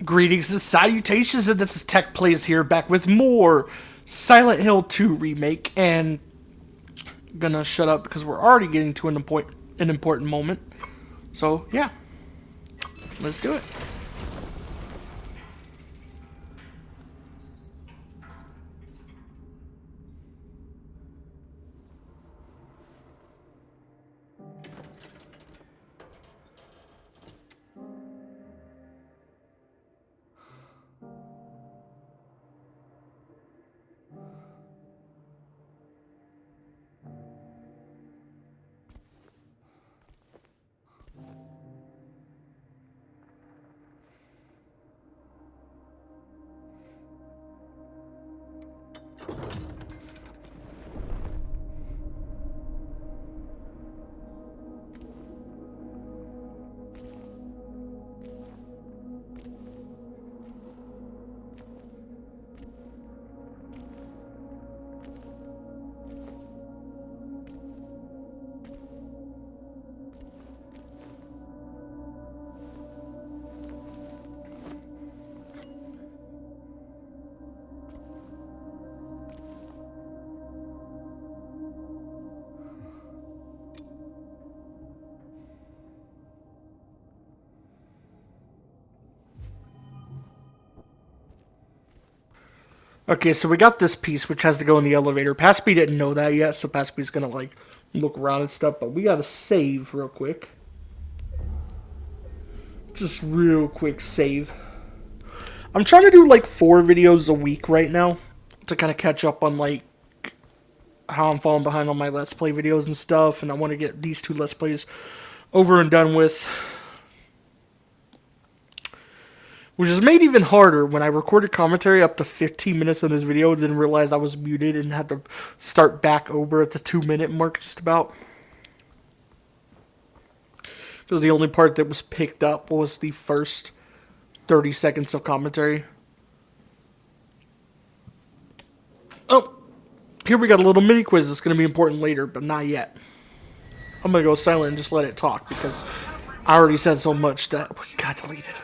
Greetings and salutations, and this is Tech Plays here, back with more Silent Hill 2 remake, and I'm gonna shut up because we're already getting to an important moment. So yeah, let's do it. Okay, so we got this piece which has to go in the elevator. Paspy didn't know that yet, so Paspy's gonna look around and stuff, but we gotta save real quick. Just real quick save. I'm trying to do like 4 videos a week right now to kind of catch up on how I'm falling behind on my Let's Play videos and stuff, and I want to get these 2 Let's Plays over and done with. Which is made even harder when I recorded commentary up to 15 minutes on this video, then realized I was muted and had to start back over at the 2-minute mark just about. Because the only part that was picked up was the first 30 seconds of commentary. Oh, here we got a little mini quiz that's going to be important later, but not yet. I'm going to go silent and just let it talk because I already said so much that got deleted.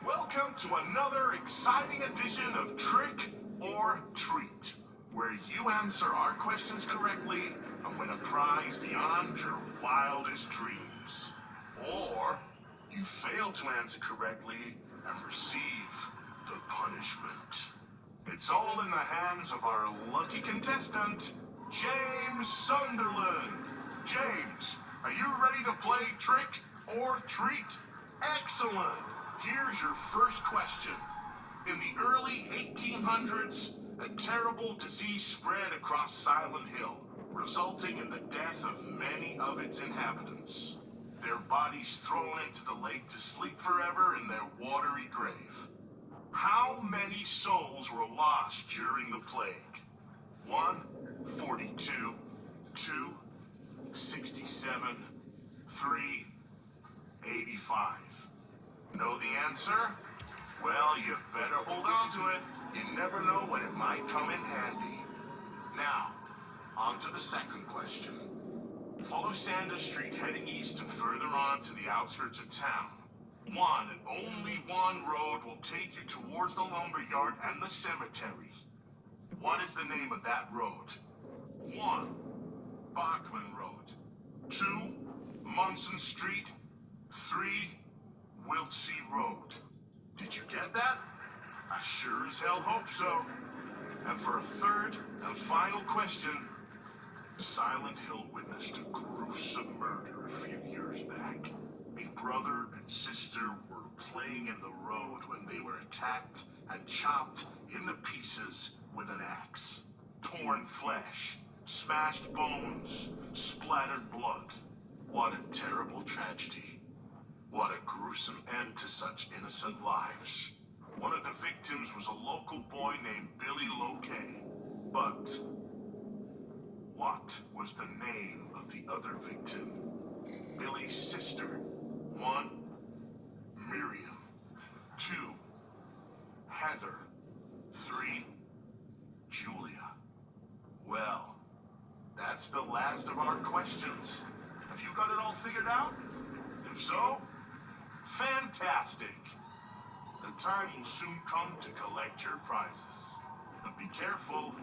Welcome to another exciting edition of Trick or Treat, where you answer our questions correctly and win a prize beyond your wildest dreams. Or you fail to answer correctly and receive the punishment. It's all in the hands of our lucky contestant, James Sunderland. James, are you ready to play Trick or Treat? Excellent! Here's your first question. In the early 1800s, a terrible disease spread across Silent Hill, resulting in the death of many of its inhabitants. Their bodies thrown into the lake to sleep forever in their watery grave. How many souls were lost during the plague? 1, 42, 2, 67, 3, 85. Know the answer? Well, you better hold on to it. You never know when it might come in handy. Now, on to the second question. Follow Sanders Street heading east and further on to the outskirts of town. One and only one road will take you towards the lumberyard and the cemetery. What is the name of that road? 1. Bachman Road. 2. Munson Street. 3. Wiltsey Road. Did you get that? I sure as hell hope so. And for a third and final question, Silent Hill witnessed a gruesome murder a few years back. A brother and sister were playing in the road when they were attacked and chopped into pieces with an axe. Torn flesh, smashed bones, splattered blood. What a terrible tragedy. What a gruesome end to such innocent lives. One of the victims was a local boy named Billy Loquet. But what was the name of the other victim? Billy's sister. 1. Miriam. 2. Heather. 3. Julia. Well, that's the last of our questions. Have you got it all figured out? If so, fantastic. The time will soon come to collect your prizes. But be careful.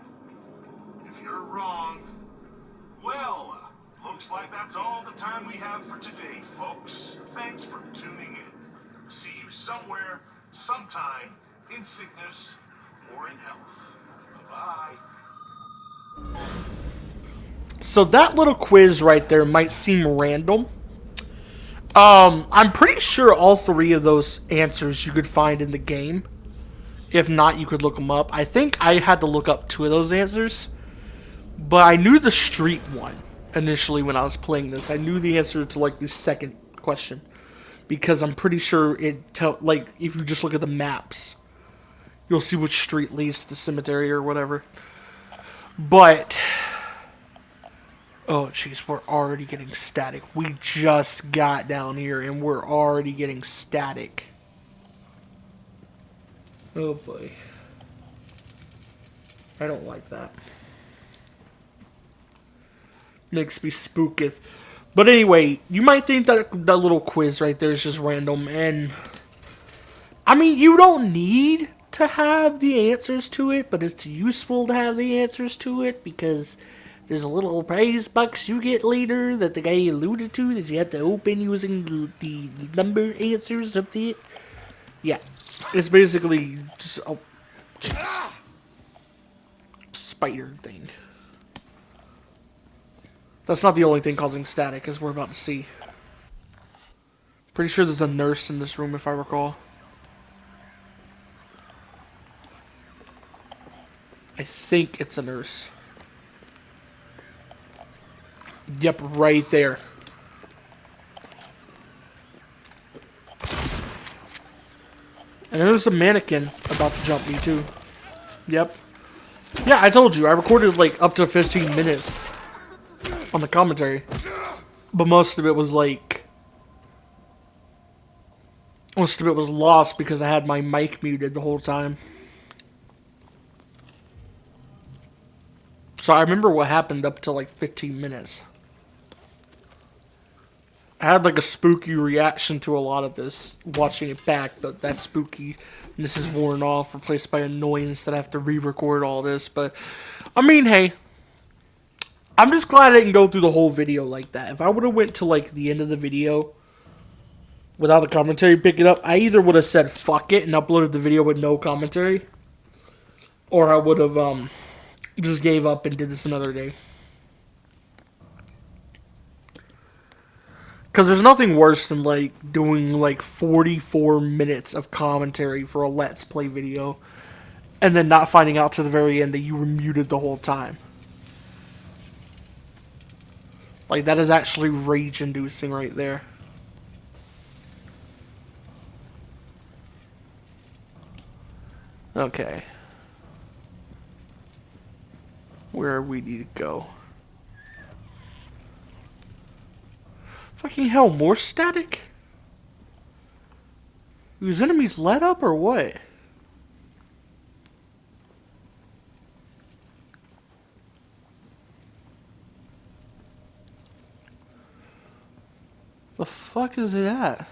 If you're wrong, well, looks like that's all the time we have for today, folks. Thanks for tuning in. See you somewhere, sometime, in sickness or in health. Bye-bye. So that little quiz right there might seem random. I'm pretty sure all three of those answers you could find in the game. If not, you could look them up. I think I had to look up two of those answers. But I knew the street one initially when I was playing this. I knew the answer to like the second question. Because I'm pretty sure like if you just look at the maps, you'll see which street leads to the cemetery or whatever. But oh jeez, we're already getting static. We just got down here and we're already getting static. Oh boy. I don't like that. Makes me spooketh. But anyway, you might think that that little quiz right there is just random, and I mean, you don't need to have the answers to it, but it's useful to have the answers to it because there's a little prize box you get later that the guy alluded to that you have to open using the number answers of the... Yeah, it's basically just... Oh, jeez. Spider thing. That's not the only thing causing static, as we're about to see. Pretty sure there's a nurse in this room, if I recall. I think it's a nurse. Yep, right there. And there's a mannequin about to jump me, too. Yep. Yeah, I told you, I recorded like up to 15 minutes on the commentary. But most of it was like... Most of it was lost because I had my mic muted the whole time. So I remember what happened up to like 15 minutes. I had like a spooky reaction to a lot of this, watching it back, but that's spooky. And this is worn off, replaced by annoyance that I have to re-record all this. But, I mean, hey. I'm just glad I didn't go through the whole video like that. If I would have went to like the end of the video without the commentary picking up, I either would have said fuck it and uploaded the video with no commentary. Or I would have just gave up and did this another day. Because there's nothing worse than, like, doing, like, 44 minutes of commentary for a Let's Play video and then not finding out to the very end that you were muted the whole time. Like, that is actually rage-inducing right there. Okay. Where we need to go. Fucking hell, more static? These enemies let up or what? The fuck is it at?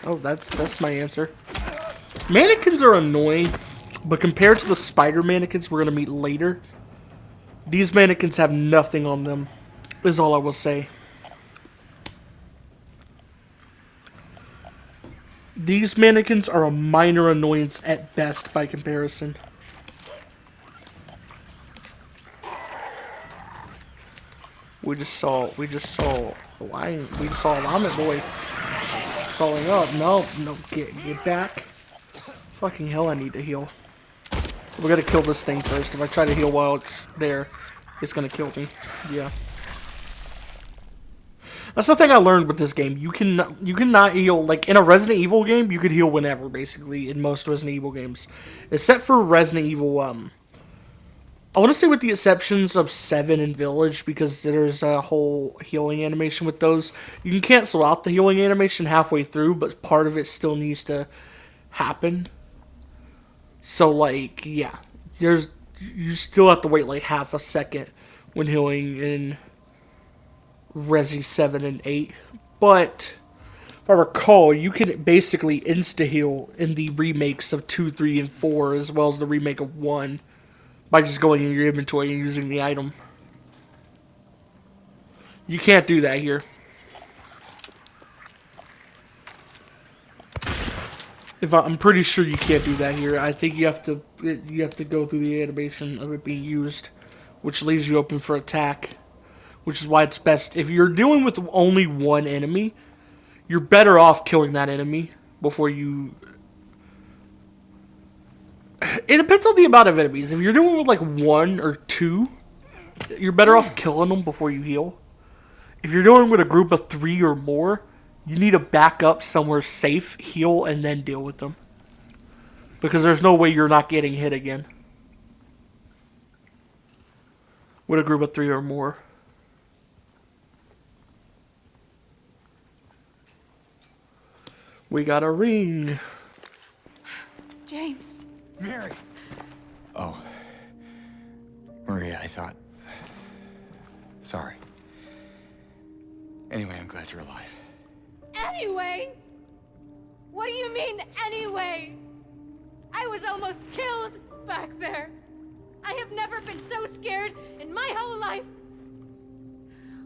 Oh, that's my answer. Mannequins are annoying, but compared to the spider mannequins we're gonna meet later, these mannequins have nothing on them, is all I will say. These mannequins are a minor annoyance at best by comparison. We just saw a Vomit Boy crawling up. No, get back. Fucking hell, I need to heal. We gotta kill this thing first. If I try to heal while it's there, it's gonna kill me. Yeah. That's the thing I learned with this game. You cannot heal, like, in a Resident Evil game, you could heal whenever, basically, in most Resident Evil games. Except for Resident Evil, I want to say with the exceptions of 7 and Village, because there's a whole healing animation with those. You can cancel out the healing animation halfway through, but part of it still needs to happen. So, like, yeah. You still have to wait, like, half a second when healing in Resi 7 and 8. But if I recall, you can basically insta-heal in the remakes of 2, 3, and 4, as well as the remake of 1, by just going in your inventory and using the item. You can't do that here. I'm pretty sure you can't do that here. I think you have to go through the animation of it being used, which leaves you open for attack. Which is why it's best if you're dealing with only one enemy, you're better off killing that enemy before you. It depends on the amount of enemies. If you're dealing with like 1 or 2, you're better off killing them before you heal. If you're dealing with a group of 3 or more, you need to back up somewhere safe, heal, and then deal with them. Because there's no way you're not getting hit again with a group of 3 or more. We got a ring. James. Mary! Oh. Maria, I thought... Sorry. Anyway, I'm glad you're alive. Anyway? What do you mean, anyway? I was almost killed back there. I have never been so scared in my whole life.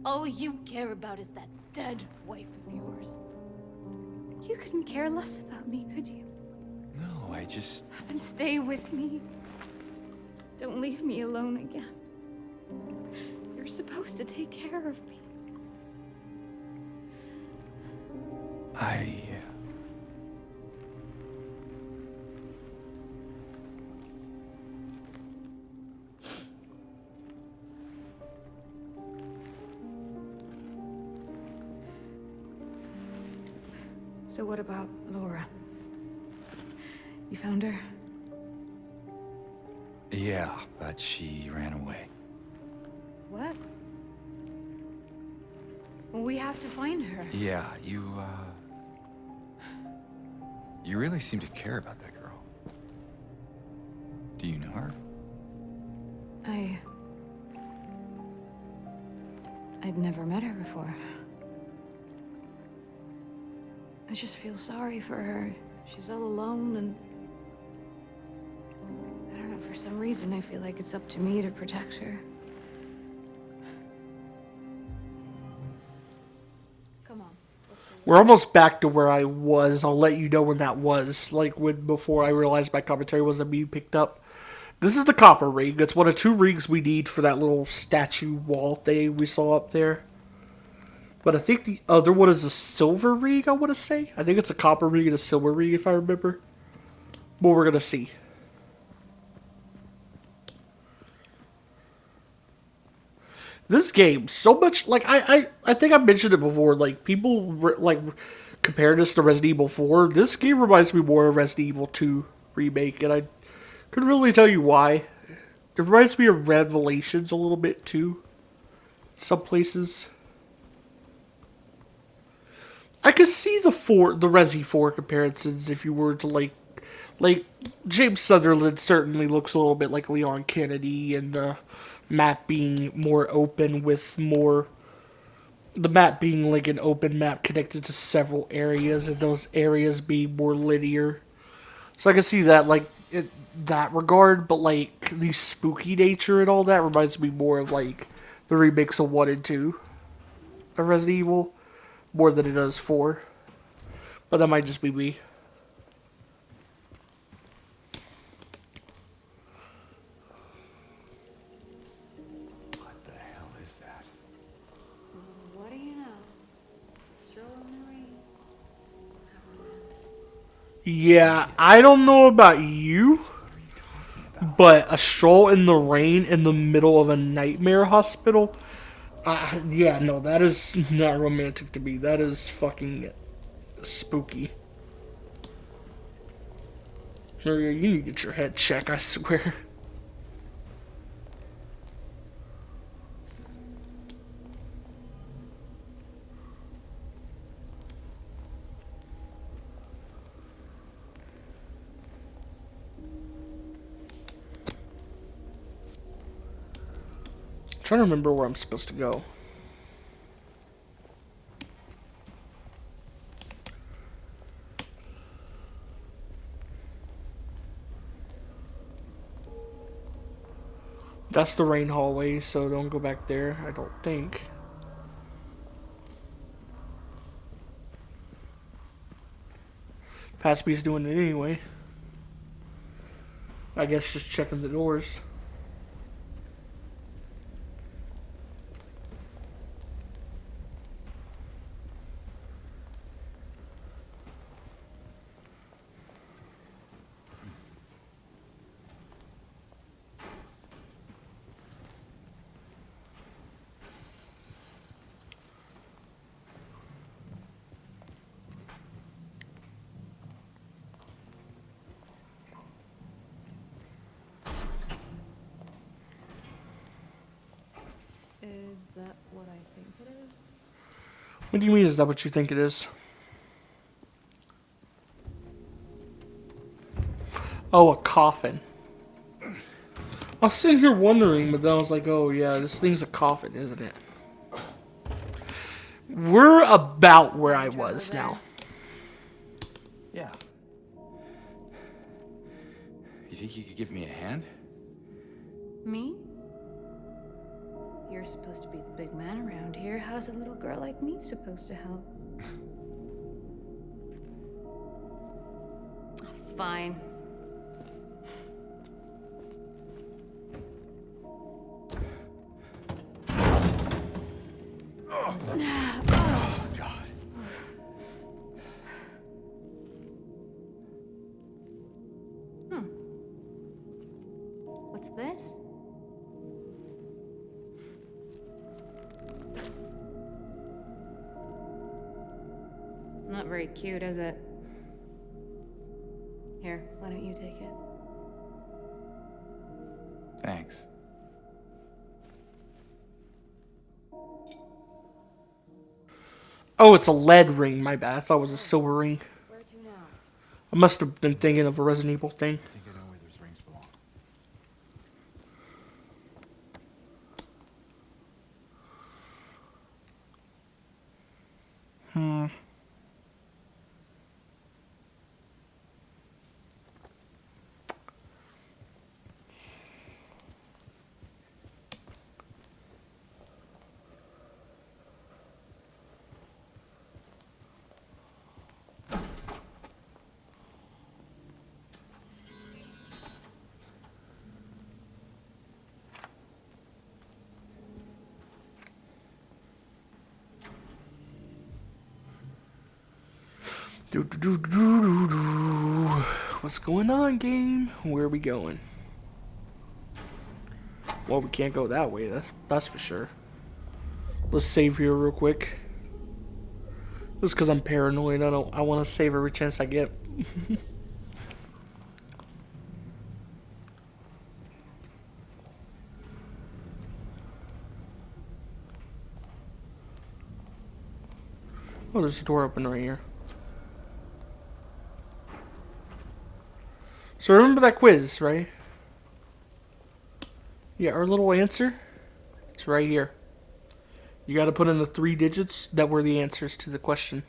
All you care about is that dead wife of yours. You couldn't care less about me, could you? No, I just... Then stay with me. Don't leave me alone again. You're supposed to take care of me. So what about Laura? You found her? Yeah, but she ran away. What? Well, we have to find her. Yeah, you really seem to care about that girl. Do you know her? I'd never met her before. I just feel sorry for her. She's all alone and... I don't know, for some reason I feel like it's up to me to protect her. Come on. Let's go. We're almost back to where I was. I'll let you know when that was. Like before I realized my commentary wasn't being picked up. This is the copper rig. It's one of 2 rigs we need for that little statue wall thing we saw up there. But I think the other one is a silver rig, I want to say. I think it's a copper rig and a silver rig, if I remember. But we're going to see. This game, so much... Like, I think I mentioned it before. Like, people, like, compare this to Resident Evil 4. This game reminds me more of Resident Evil 2 Remake. And I couldn't really tell you why. It reminds me of Revelations a little bit, too. Some places. I could see the Resi 4 comparisons if you were to like James Sutherland certainly looks a little bit like Leon Kennedy, and the map being more open with more, the map being like an open map connected to several areas, and those areas being more linear. So I can see that like that regard, but like the spooky nature and all that reminds me more of like the remakes of 1 and 2 of Resident Evil. More than it does 4. But that might just be me. What the hell is that? What do you know? Stroll in the rain. Yeah, I don't know about you, but a stroll in the rain in the middle of a nightmare hospital... yeah, no, that is not romantic to me. That is fucking spooky. Maria, you need to get your head checked, I swear. I'm trying to remember where I'm supposed to go. That's the rain hallway, so don't go back there, I don't think. Paspy's doing it anyway. I guess just checking the doors. Is that what I think it is? What do you mean, is that what you think it is? Oh, a coffin. I was sitting here wondering, but then I was like, oh yeah, this thing's a coffin, isn't it? We're about where I was now. Yeah. You think you could give me a hand? Me? You're supposed to be the big man around here. How's a little girl like me supposed to help? Fine. Oh, God. What's this? Not very cute, is it? Here, why don't you take it? Thanks. Oh, it's a lead ring, my bad. I thought it was a silver ring. Where to now? I must have been thinking of a Resident Evil thing. I think I know where those rings belong. What's going on, game? Where are we going? Well, we can't go that way, that's for sure. Let's save here real quick. Just because I'm paranoid, I want to save every chance I get. Oh, there's a door open right here. So remember that quiz, right? Yeah, our little answer, it's right here. You got to put in the 3 digits that were the answers to the question.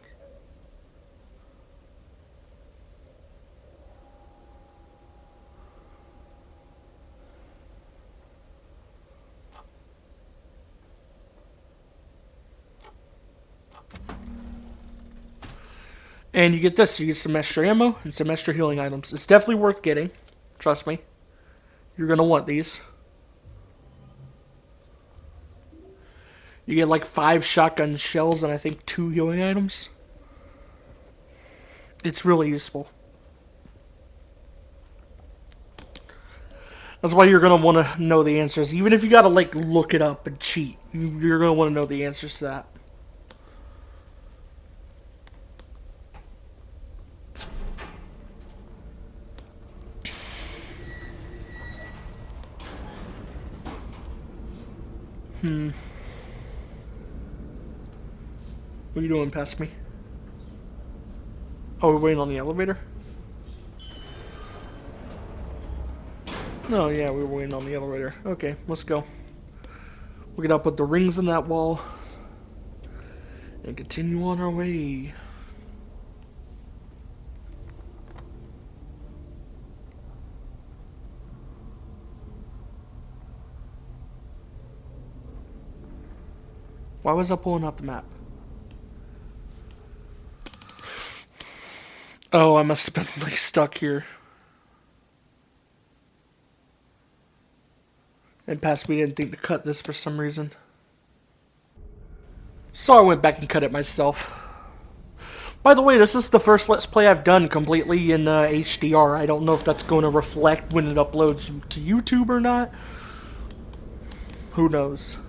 And you get this, you get some extra ammo and some extra healing items. It's definitely worth getting. Trust me. You're going to want these. You get like 5 shotgun shells and I think 2 healing items. It's really useful. That's why you're going to want to know the answers. Even if you got to like look it up and cheat. You're going to want to know the answers to that. What are you doing past me? Oh, we're waiting on the elevator? No, yeah, we were waiting on the elevator. Okay, let's go. We gotta put the rings in that wall. And continue on our way. Why was I pulling out the map? Oh, I must have been like stuck here. And past we didn't think to cut this for some reason. So I went back and cut it myself. By the way, this is the first Let's Play I've done completely in HDR. I don't know if that's going to reflect when it uploads to YouTube or not. Who knows?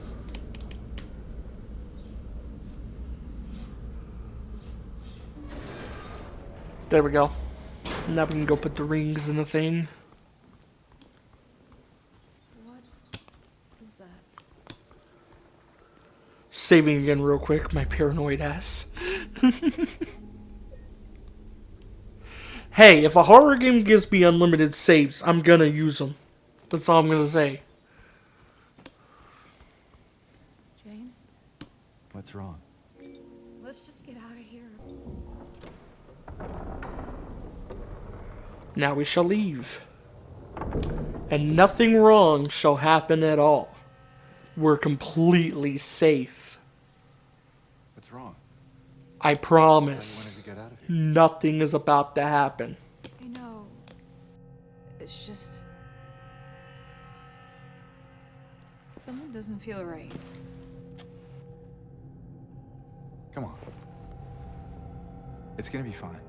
There we go. Now we can go put the rings in the thing. What is that? Saving again real quick, my paranoid ass. Hey, if a horror game gives me unlimited saves, I'm gonna use them. That's all I'm gonna say. James, What's wrong? let's just get out of here. Now we shall leave. And nothing wrong shall happen at all. We're completely safe. What's wrong? I promise. I wanted to get out of here. Nothing is about to happen. I know. It's just. Something doesn't feel right. Come on. It's gonna be fine.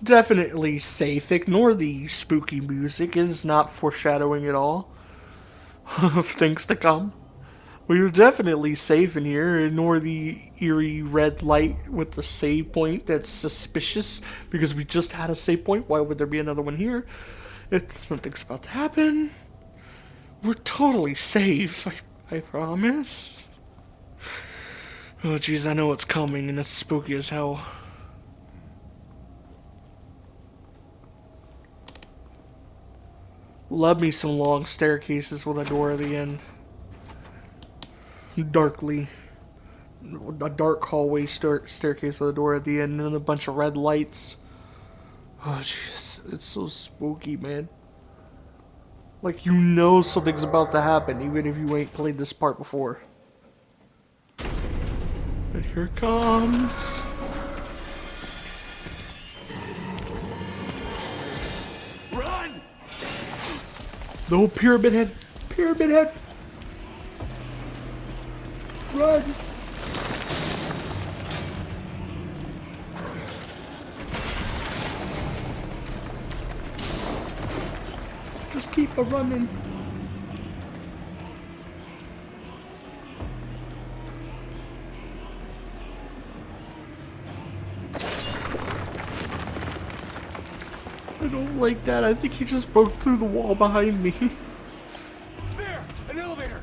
Definitely safe. Ignore the spooky music. It is not foreshadowing at all of things to come. We are definitely safe in here. Ignore the eerie red light with the save point. That's suspicious because we just had a save point. Why would there be another one here? It's nothing's about to happen. We're totally safe. I promise. Oh jeez, I know what's coming and it's spooky as hell. Love me some long staircases with a door at the end. Darkly. A dark hallway staircase with a door at the end and a bunch of red lights. Oh, jeez. It's so spooky, man. Like, you know something's about to happen, even if you ain't played this part before. And here it comes. Run! No, Pyramid Head! Pyramid Head! Run! Just keep a running. I don't like that. I think he just broke through the wall behind me. There! An elevator!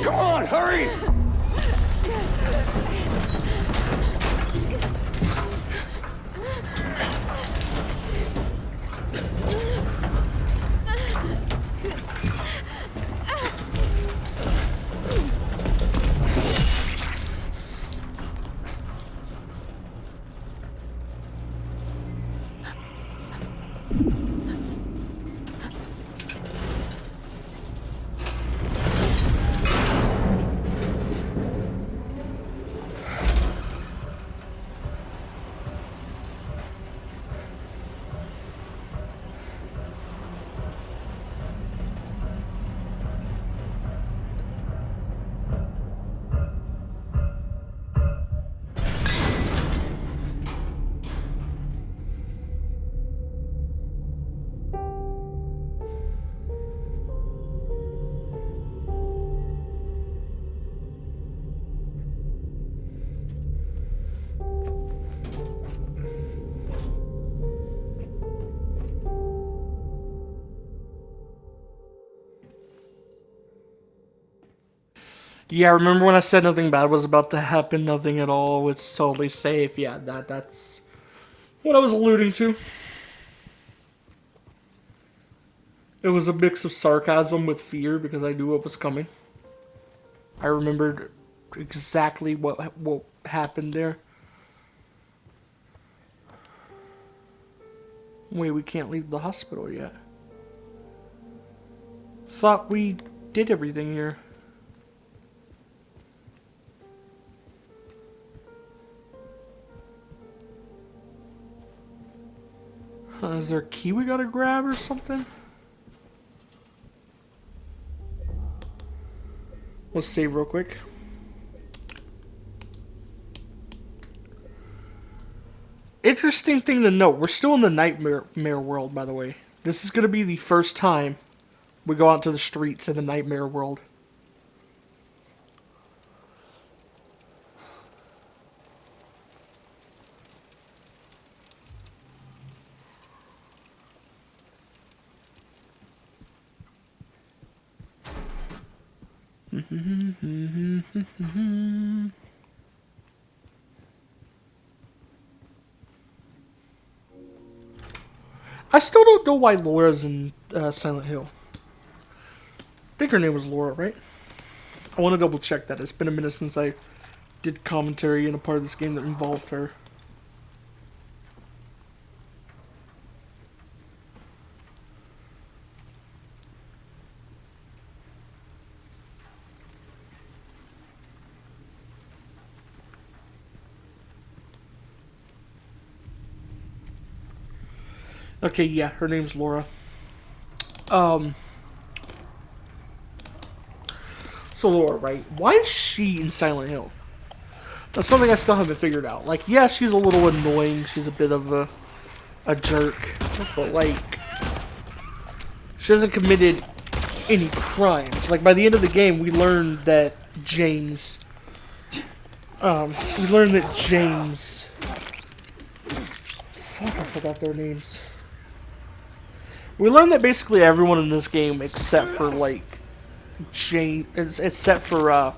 Come on, hurry! Yeah, remember when I said nothing bad was about to happen? Nothing at all. It's totally safe. Yeah, that's what I was alluding to. It was a mix of sarcasm with fear because I knew what was coming. I remembered exactly what happened there. Wait, we can't leave the hospital yet. Thought we did everything here. Is there a key we gotta grab or something? Let's save real quick. Interesting thing to note, we're still in the nightmare world, by the way. This is gonna be the first time we go out to the streets in the nightmare world. I still don't know why Laura's in Silent Hill. I think her name was Laura, right? I want to double check that. It's been a minute since I did commentary in a part of this game that involved her. Okay, yeah, her name's Laura. So Laura, right? Why is she in Silent Hill? That's something I still haven't figured out. Like, yeah, she's a little annoying. She's a bit of a jerk. But, like, she hasn't committed any crimes. Like, by the end of the game, we learned that James... we learned that James... Fuck, I forgot their names. We learned that basically everyone in this game, except for, like, except for,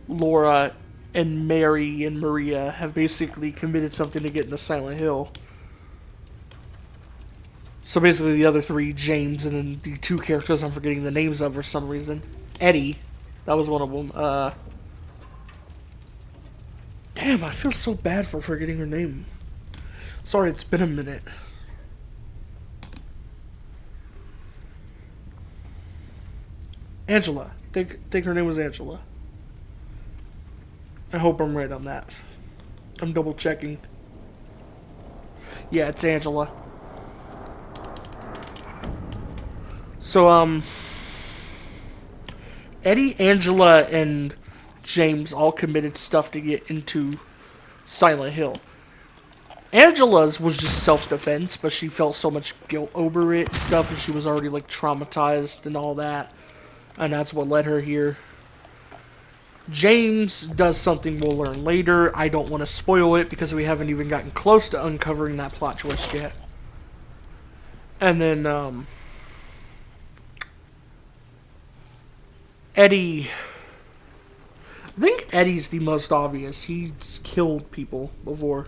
Laura and Mary and Maria, have basically committed something to get into Silent Hill. So basically the other three, James, and then the two characters I'm forgetting the names of for some reason. Eddie, that was one of them. Damn, I feel so bad for forgetting her name. Sorry, it's been a minute. Angela. Think her name was Angela. I hope I'm right on that. I'm double checking. Yeah, it's Angela. So, Eddie, Angela, and James all committed stuff to get into Silent Hill. Angela's was just self-defense, but she felt so much guilt over it and stuff, and she was already, like, traumatized and all that. And that's what led her here. James does something we'll learn later. I don't want to spoil it because we haven't even gotten close to uncovering that plot twist yet. And then, Eddie... I think Eddie's the most obvious. He's killed people before.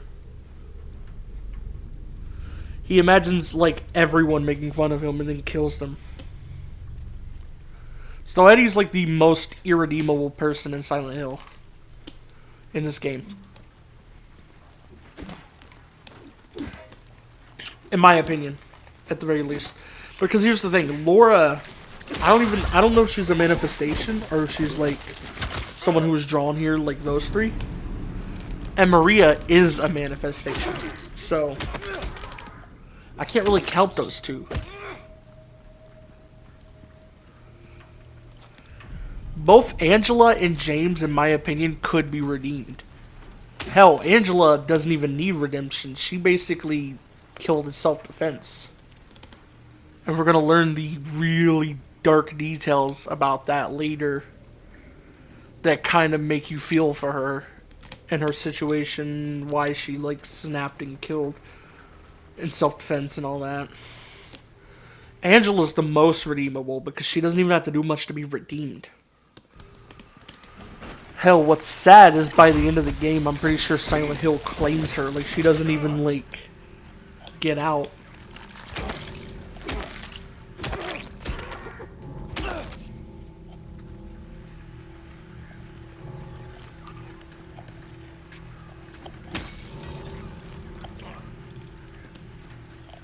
He imagines, like, everyone making fun of him and then kills them. So Eddie's, like, the most irredeemable person in Silent Hill. In this game. In my opinion. At the very least. Because here's the thing. Laura... I don't know if she's a manifestation or if she's, like, someone who was drawn here, like those three. And Maria is a manifestation. So... I can't really count those two. Both Angela and James, in my opinion, could be redeemed. Hell, Angela doesn't even need redemption. She basically killed in self-defense. And we're going to learn the really dark details about that later. That kind of make you feel for her. And her situation, why she, like, snapped and killed. In self-defense and all that. Angela's the most redeemable because she doesn't even have to do much to be redeemed. Hell, what's sad is by the end of the game, I'm pretty sure Silent Hill claims her. Like, she doesn't even, like, get out.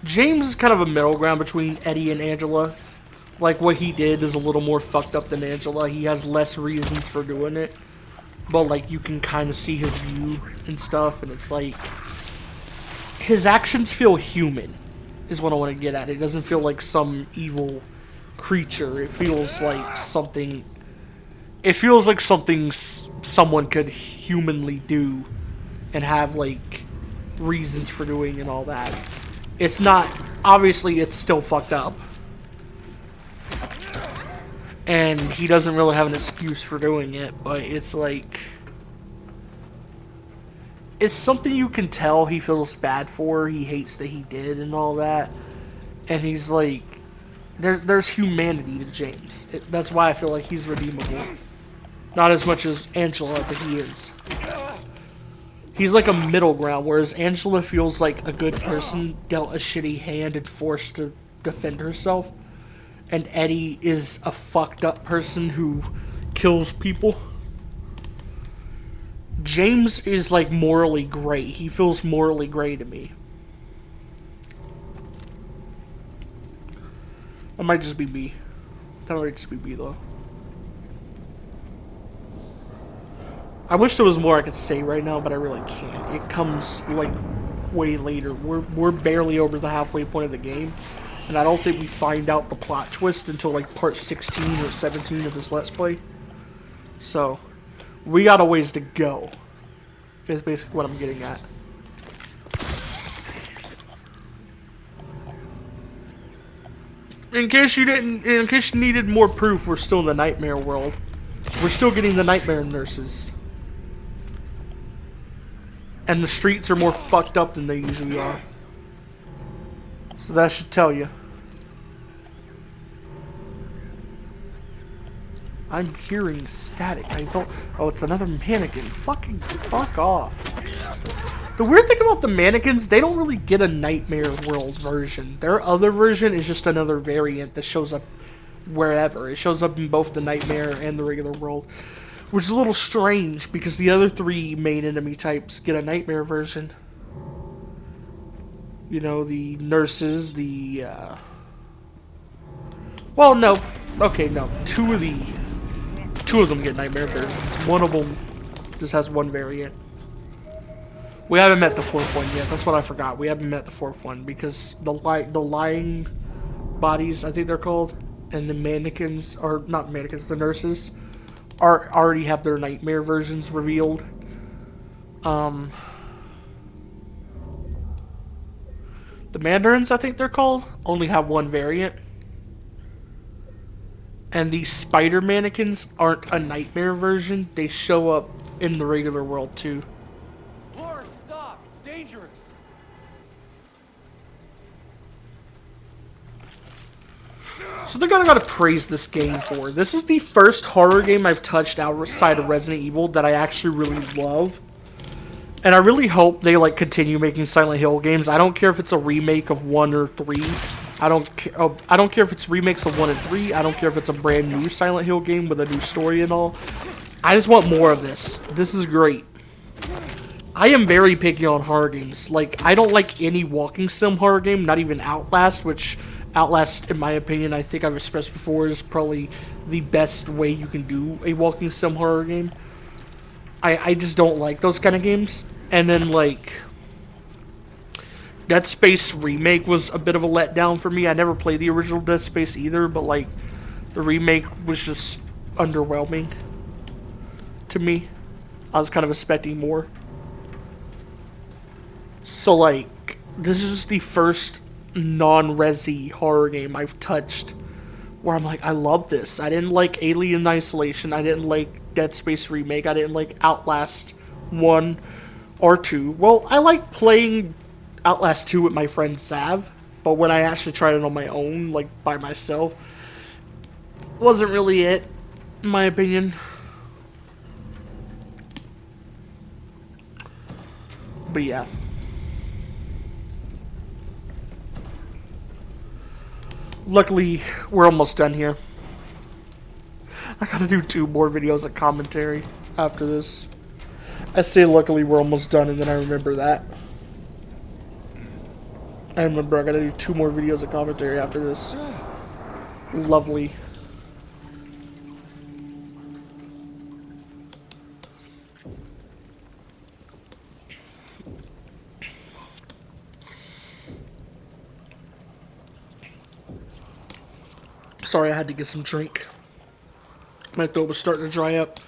James is kind of a middle ground between Eddie and Angela. Like, what he did is a little more fucked up than Angela. He has less reasons for doing it. But, like, you can kind of see his view and stuff, and it's like... his actions feel human, is what I want to get at. It doesn't feel like some evil creature. It feels like something... it feels like something someone could humanly do and have, like, reasons for doing and all that. It's not... obviously, it's still fucked up. And he doesn't really have an excuse for doing it, but it's like... it's something you can tell he feels bad for, he hates that he did and all that. And he's like... there's humanity to James. That's why I feel like he's redeemable. Not as much as Angela, but he is. He's like a middle ground, whereas Angela feels like a good person dealt a shitty hand and forced to defend herself. And Eddie is a fucked up person who kills people. James is like morally gray. He feels morally gray to me. That might just be me. That might just be me though. I wish there was more I could say right now, but I really can't. It comes like way later. We're barely over the halfway point of the game. And I don't think we find out the plot twist until like part 16 or 17 of this Let's Play. So, we got a ways to go. Is basically what I'm getting at. In case you needed more proof, we're still in the nightmare world. We're still getting the nightmare nurses. And the streets are more fucked up than they usually are. So that should tell you. I'm hearing static. I don't... oh, it's another mannequin. Fucking fuck off. The weird thing about the mannequins, they don't really get a Nightmare World version. Their other version is just another variant that shows up wherever. It shows up in both the Nightmare and the regular world. Which is a little strange, because the other three main enemy types get a Nightmare version. You know, the nurses, the, well, no. Okay, no. Two of them get Nightmare versions. One of them just has one variant. We haven't met the fourth one yet. That's what I forgot. We haven't met the fourth one, because the lying bodies, I think they're called, and the mannequins, or not mannequins, the nurses, already have their Nightmare versions revealed. The Mandarins, I think they're called, only have one variant. And the spider mannequins aren't a Nightmare version. They show up in the regular world too. Laura, stop! It's dangerous! Something I gotta praise this game for. This is the first horror game I've touched outside of Resident Evil that I actually really love. And I really hope they like continue making Silent Hill games. I don't care if it's a remake of 1 or 3. I don't care if it's remakes of 1 and 3. I don't care if it's a brand new Silent Hill game with a new story and all. I just want more of this. This is great. I am very picky on horror games. Like, I don't like any walking sim horror game, not even Outlast, which Outlast, in my opinion, I think I've expressed before, is probably the best way you can do a walking sim horror game. I just don't like those kind of games. And then, like, Dead Space Remake was a bit of a letdown for me. I never played the original Dead Space either, but, like, the remake was just underwhelming to me. I was kind of expecting more. So, like, this is the first non-resi horror game I've touched where I'm like, I love this. I didn't like Alien Isolation. I didn't like Dead Space Remake. I didn't like Outlast 1 or 2. Well, I like playing Outlast 2 with my friend Sav, but when I actually tried it on my own, like by myself, wasn't really it, in my opinion. But yeah. Luckily, we're almost done here. I gotta do 2 more videos of commentary after this. I say luckily we're almost done, and then I remember that. I remember I gotta do 2 more videos of commentary after this. Lovely. Sorry, I had to get some drink. My throat was starting to dry up.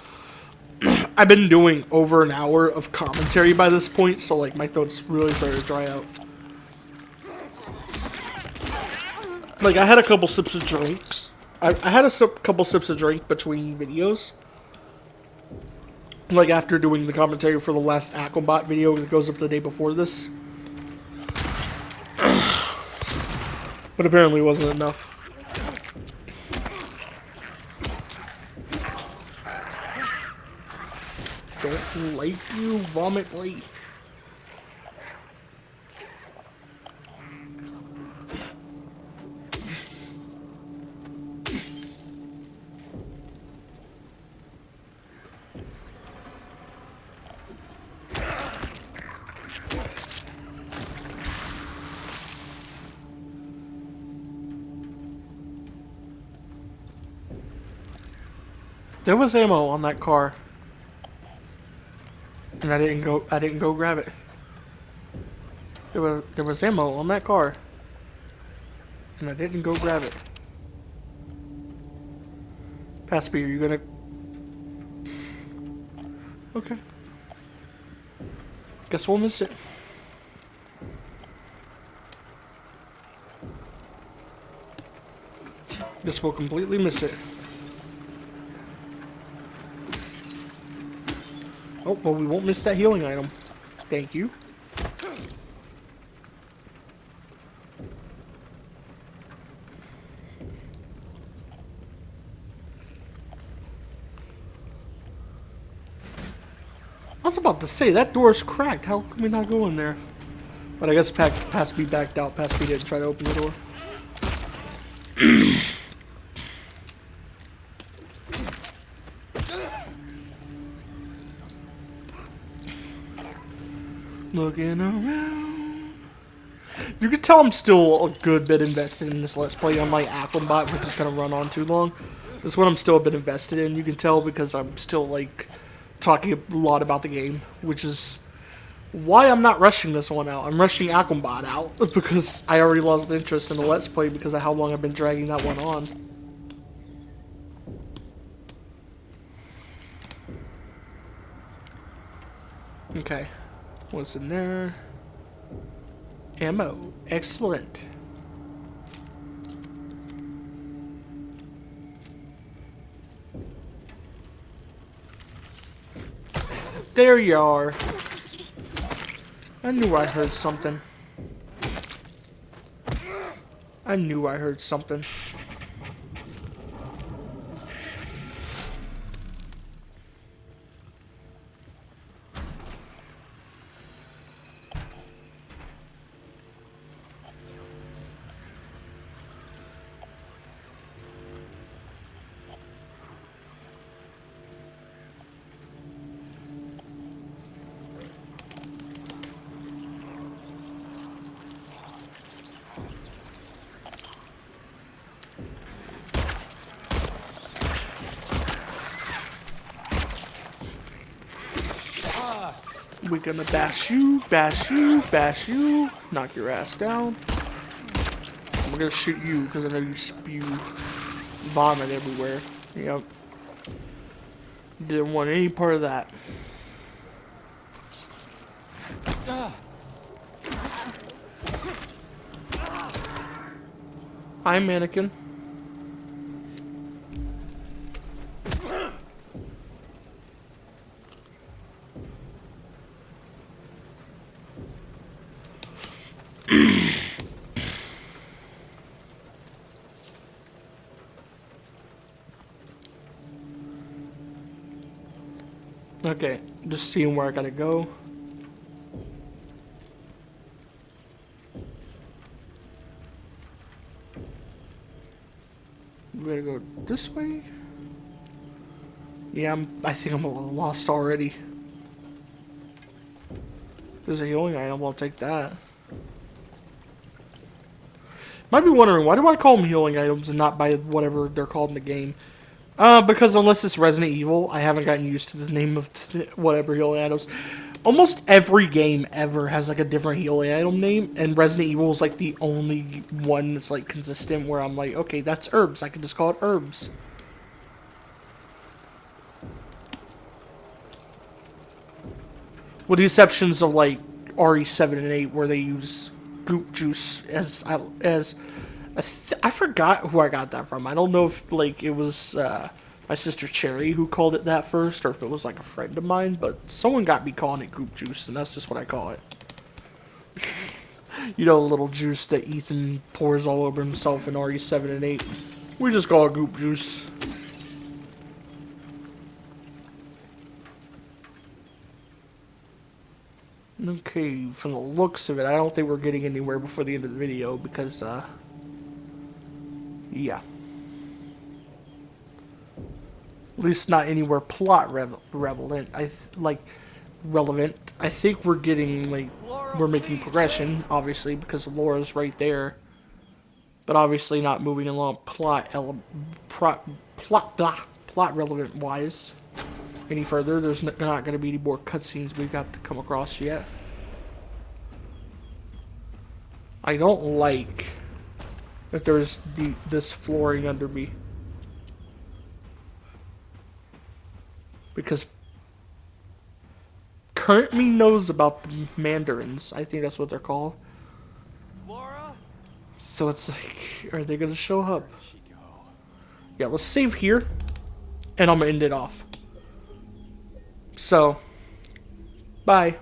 I've been doing over an hour of commentary by this point, so like my throat's really starting to dry out. Like I had a couple sips of drinks. I had a couple sips of drink between videos. Like after doing the commentary for the last Aquabot video that goes up the day before this. But apparently it wasn't enough. Don't like you, vomit late. There was ammo on that car. And I didn't go grab it. There was ammo on that car. And I didn't go grab it. Paspy, are you gonna... Okay. Guess we'll miss it. Guess we'll completely miss it. Oh, well, we won't miss that healing item. Thank you. I was about to say, that door's cracked. How can we not go in there? But I guess Paspy backed out. Paspy didn't try to open the door. Looking around. You can tell I'm still a good bit invested in this Let's Play, unlike Aquabot, which is going to run on too long. This one I'm still a bit invested in. You can tell because I'm still, like, talking a lot about the game, which is why I'm not rushing this one out. I'm rushing Aquabot out because I already lost interest in the Let's Play because of how long I've been dragging that one on. Okay. What's in there? Ammo. Excellent. There you are. I knew I heard something. I knew I heard something. We're gonna bash you, bash you, bash you, knock your ass down. I'm gonna shoot you because I know you spew vomit everywhere. Yep. Didn't want any part of that. Hi, mannequin. Okay, just seeing where I gotta go. this way? Yeah, I think I'm a little lost already. There's a healing item, I'll take that. Might be wondering, why do I call them healing items and not by whatever they're called in the game? Because unless it's Resident Evil, I haven't gotten used to the name of whatever healing items. Almost every game ever has like a different healing item name, and Resident Evil is like the only one that's like consistent where I'm like, okay, that's herbs. I can just call it herbs. With the exceptions of like RE7 and 8, where they use goop juice I forgot who I got that from. I don't know if like it was my sister Cherry who called it that first, or if it was like a friend of mine, but someone got me calling it goop juice, and that's just what I call it. You know, the little juice that Ethan pours all over himself in RE7 and 8. We just call it goop juice. Okay, from the looks of it, I don't think we're getting anywhere before the end of the video because, yeah. At least not anywhere plot relevant. Relevant. I think we're getting, like, we're making progression, obviously, because Laura's right there. But obviously not moving along plot relevant wise any further. There's not going to be any more cutscenes we've got to come across yet. I don't like that there's this flooring under me. Because current me knows about the mandarins. I think that's what they're called. Laura? So it's like, are they going to show up? Yeah, let's save here. And I'm going to end it off. So, bye.